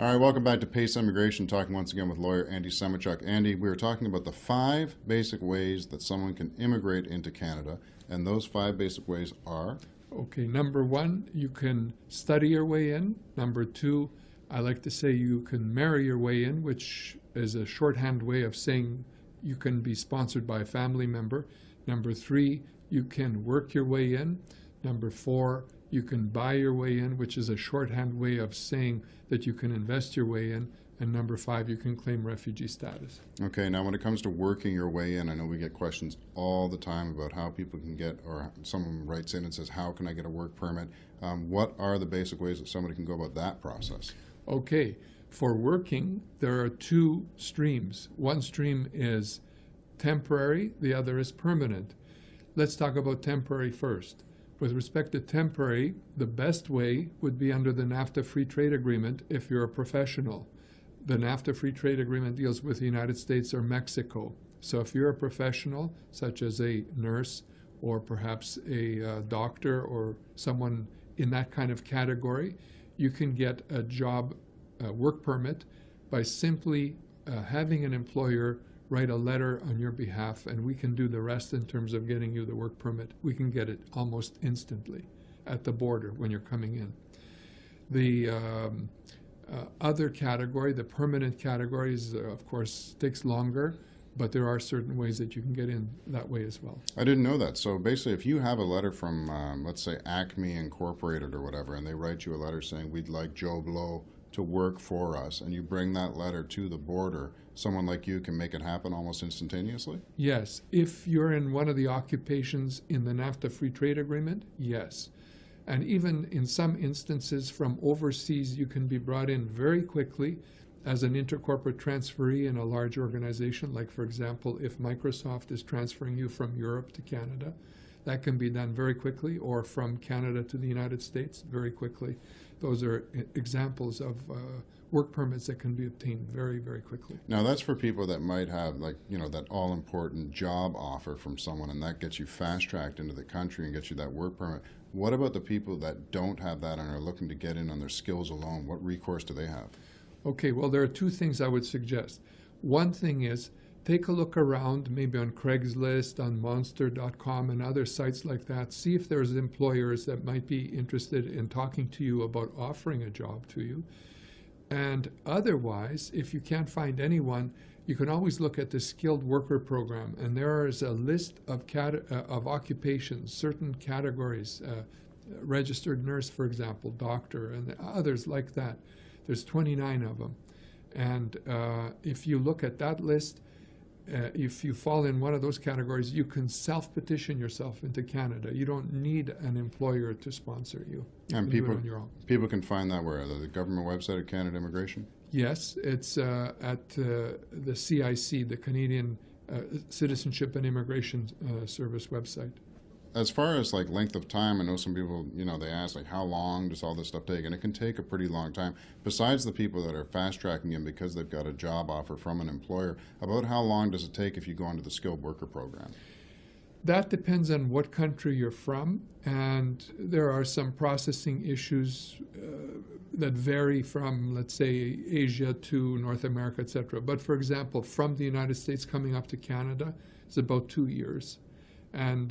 All right, welcome back to Pace Immigration, talking once again with lawyer Andy Semichuk. Andy, we were talking about the 5 basic ways that someone can immigrate into Canada, and those 5 basic ways are? Okay, number 1, you can study your way in. Number 2, I like to say you can marry your way in, which is a shorthand way of saying you can be sponsored by a family member. Number 3, you can work your way in. Number 4, you can buy your way in, which is a shorthand way of saying that you can invest your way in. And number 5, you can claim refugee status. Okay, now when it comes to working your way in, I know we get questions all the time about how people can get, or someone writes in and says, how can I get a work permit? What are the basic ways that somebody can go about that process? Okay, for working, there are 2 streams. One stream is temporary, the other is permanent. Let's talk about temporary first. With respect to temporary, the best way would be under the NAFTA Free Trade Agreement if you're a professional. The NAFTA Free Trade Agreement deals with the United States or Mexico. So if you're a professional, such as a nurse or perhaps a doctor or someone in that kind of category, you can get a job work permit by simply having an employer write a letter on your behalf, and we can do the rest in terms of getting you the work permit. We can get it almost instantly at the border when you're coming in. The other category, the permanent categories, of course, takes longer, but there are certain ways that you can get in that way as well. I didn't know that. So basically, if you have a letter from, let's say, Acme Incorporated or whatever, and they write you a letter saying, we'd like Joe Blow to work for us, and you bring that letter to the border, someone like you can make it happen almost instantaneously? Yes. If you're in one of the occupations in the NAFTA Free Trade Agreement, yes. And even in some instances from overseas, you can be brought in very quickly as an intercorporate transferee in a large organization. Like, for example, if Microsoft is transferring you from Europe to Canada, that can be done very quickly, or from Canada to the United States very quickly. Those are examples of work permits that can be obtained very, very quickly. Now, that's for people that might have, like, that all-important job offer from someone, and that gets you fast-tracked into the country and gets you that work permit. What about the people that don't have that and are looking to get in on their skills alone? What recourse do they have? Okay, well, there are 2 things I would suggest. One thing is, take a look around, maybe on Craigslist, on Monster.com, and other sites like that. See if there's employers that might be interested in talking to you about offering a job to you. And otherwise, if you can't find anyone, you can always look at the skilled worker program. And there is a list of occupations, certain categories, registered nurse, for example, doctor, and others like that. There's 29 of them. And if you look at that list, if you fall in one of those categories, you can self-petition yourself into Canada. You don't need an employer to sponsor you. And do it on your own. People can find that where? The government website of Canada Immigration? Yes, it's at the CIC, the Canadian Citizenship and Immigration Service website. As far as like length of time, I know some people, they ask like how long does all this stuff take? And it can take a pretty long time. Besides the people that are fast tracking in because they've got a job offer from an employer, about how long does it take if you go into the skilled worker program? That depends on what country you're from, and there are some processing issues that vary from, let's say, Asia to North America, etc. But for example, from the United States coming up to Canada, it's about 2 years. And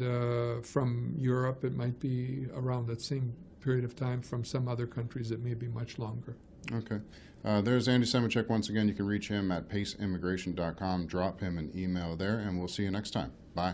from Europe, it might be around that same period of time. From some other countries, it may be much longer. Okay. There's Andy Semichuk once again. You can reach him at paceimmigration.com. Drop him an email there, and we'll see you next time. Bye.